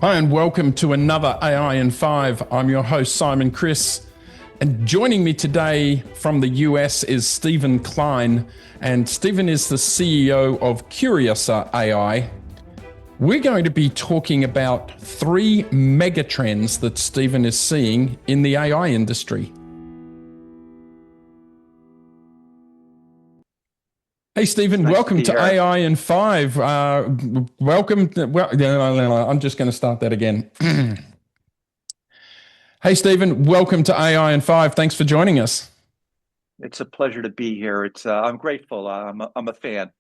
Hi, and welcome to another AI in 5. I'm your host, Simon Chris. And joining me today from the US is Stephen Klein. And Stephen is the CEO of Curious AI. We're going to be talking about 3 megatrends that Stephen is seeing in the AI industry. Hey, Stephen, nice welcome to here. AI in 5. Welcome. I'm just going to start that again. Hey, Stephen, welcome to AI in 5. Thanks for joining us. It's a pleasure to be here. I'm grateful. I'm a fan.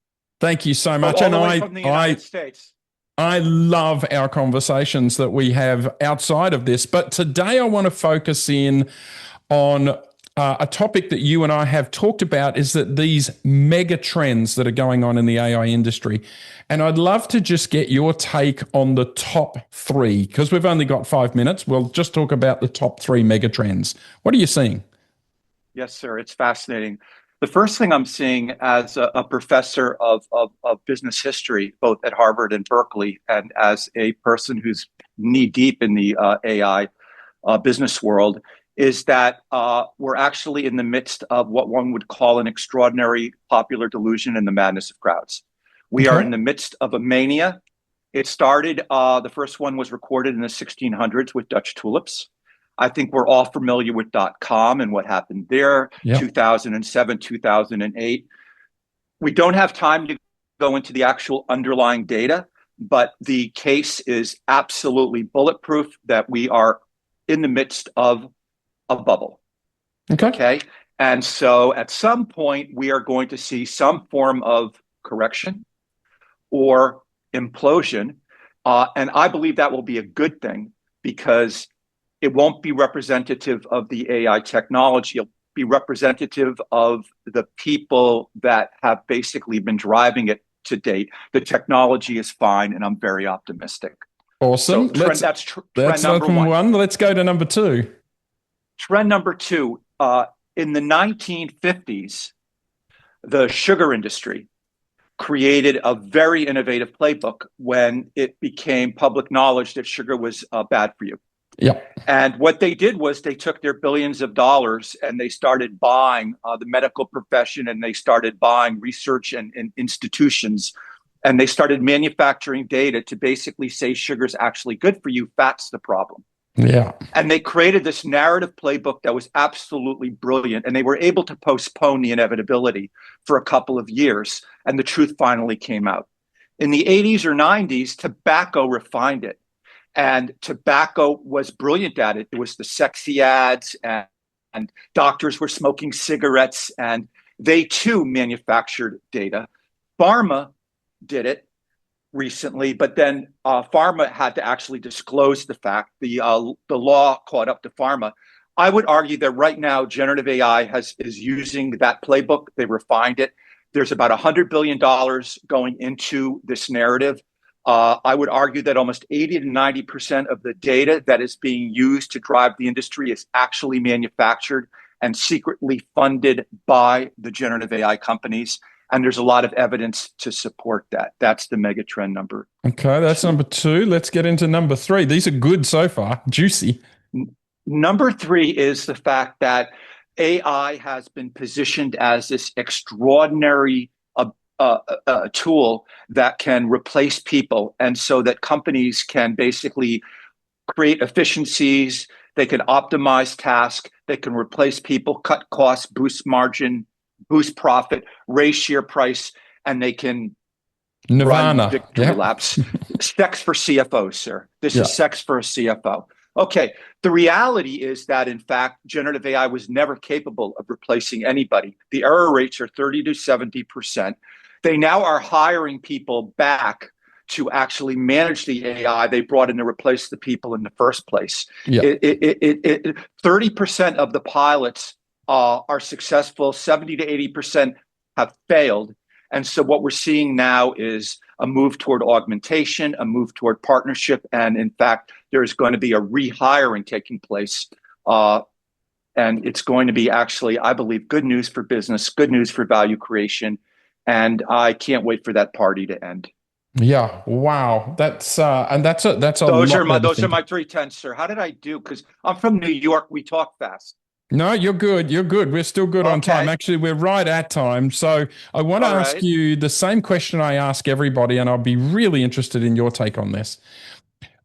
Thank you so much. All the way from the United States. I love our conversations that we have outside of this, but today I want to focus in on a topic that you and I have talked about, is that these mega trends that are going on in the AI industry. And I'd love to just get your take on the top 3, because we've only got 5 minutes. We'll just talk about the top 3 mega trends. What are you seeing? Yes, sir. It's fascinating. The first thing I'm seeing as a professor of business history, both at Harvard and Berkeley, and as a person who's knee deep in the AI business world, is that we're actually in the midst of what one would call an extraordinary popular delusion and the madness of crowds. We are in the midst of a mania. It started, the first one was recorded in the 1600s with Dutch tulips. I think we're all familiar with .com and what happened there, 2007, 2008. We don't have time to go into the actual underlying data, but the case is absolutely bulletproof that we are in the midst of a bubble. Okay. And so at some point, we are going to see some form of correction or implosion. And I believe that will be a good thing, because it won't be representative of the AI technology. It'll be representative of the people that have basically been driving it to date. The technology is fine, and I'm very optimistic. Awesome. So that's trend number one. Let's go to number 2. Trend number 2, in the 1950s, the sugar industry created a very innovative playbook when it became public knowledge that sugar was bad for you. Yeah. And what they did was they took their billions of dollars and they started buying the medical profession, and they started buying research and institutions, and they started manufacturing data to basically say sugar's actually good for you, fat's the problem. Yeah. And they created this narrative playbook that was absolutely brilliant. And they were able to postpone the inevitability for a couple of years. And the truth finally came out. In the 80s or 90s, tobacco refined it. And tobacco was brilliant at it. It was the sexy ads, and doctors were smoking cigarettes, and they too manufactured data. Pharma did it recently, but then pharma had to actually disclose the fact. The law caught up to pharma. I would argue that right now, generative AI is using that playbook. They refined it. There's about $100 billion going into this narrative. I would argue that almost 80 to 90% of the data that is being used to drive the industry is actually manufactured and secretly funded by the generative AI companies. And there's a lot of evidence to support that. That's the mega trend number. Okay, that's number 2. Let's get into number 3. These are good so far, juicy. Number 3 is the fact that AI has been positioned as this extraordinary tool that can replace people, and so that companies can basically create efficiencies, they can optimize tasks, they can replace people, cut costs, boost margin, boost profit, raise share price, and they can run victory laps. Sex for CFOs, sir. This is sex for a CFO. Okay, the reality is that, in fact, generative AI was never capable of replacing anybody. The error rates are 30 to 70%. They now are hiring people back to actually manage the AI they brought in to replace the people in the first place. 30% of the pilots are successful, 70 to 80% have failed. And so what we're seeing now is a move toward augmentation, a move toward partnership, and in fact, there's going to be a rehiring taking place. And it's going to be actually, I believe, good news for business, good news for value creation. And I can't wait for that party to end. Yeah. Wow. That's a lot there to Those are think. my 3 tenths, sir. How did I do? Because I'm from New York. We talk fast. No, you're good. You're good. We're still good on time. Okay. Actually, we're right at time. So I want to All ask right. you the same question I ask everybody, and I'll be really interested in your take on this.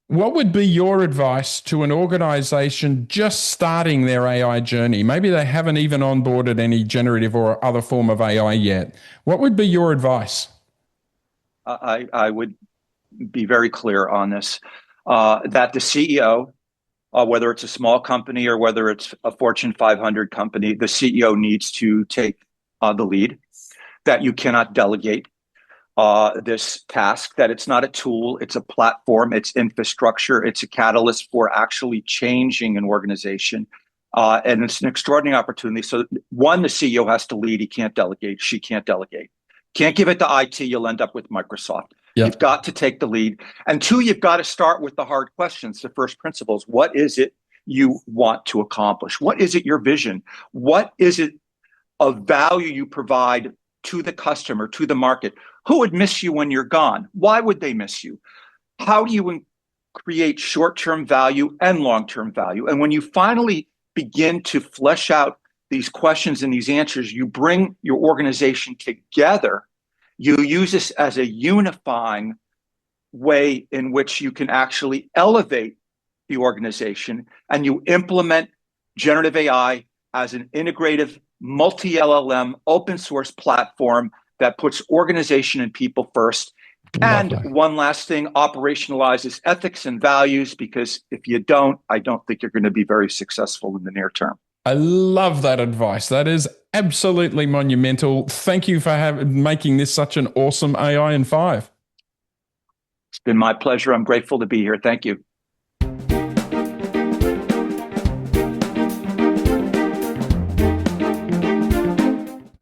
What would be your advice to an organization just starting their AI journey? Maybe they haven't even onboarded any generative or other form of AI yet. What would be your advice? I would be very clear on this that the CEO, whether it's a small company or whether it's a Fortune 500 company, the CEO needs to take the lead, that you cannot delegate this task, that it's not a tool, it's a platform, it's infrastructure, it's a catalyst for actually changing an organization. And it's an extraordinary opportunity. So, one, the CEO has to lead. He can't delegate. She can't delegate. Can't give it to IT. You'll end up with Microsoft. Yeah. You've got to take the lead. And two, you've got to start with the hard questions, the first principles. What is it you want to accomplish? What is it your vision? What is it of value you provide to the customer, to the market? Who would miss you when you're gone? Why would they miss you? How do you create short-term value and long-term value? And when you finally begin to flesh out these questions and these answers, you bring your organization together. You use this as a unifying way in which you can actually elevate the organization, and you implement generative AI as an integrative multi LLM open source platform that puts organization and people first. And Lovely. one last thing, operationalizes ethics and values, because if you don't, I don't think you're going to be very successful in the near term. I love that advice. That is absolutely monumental. Thank you for making this such an awesome AI in five. It's been my pleasure. I'm grateful to be here. Thank you.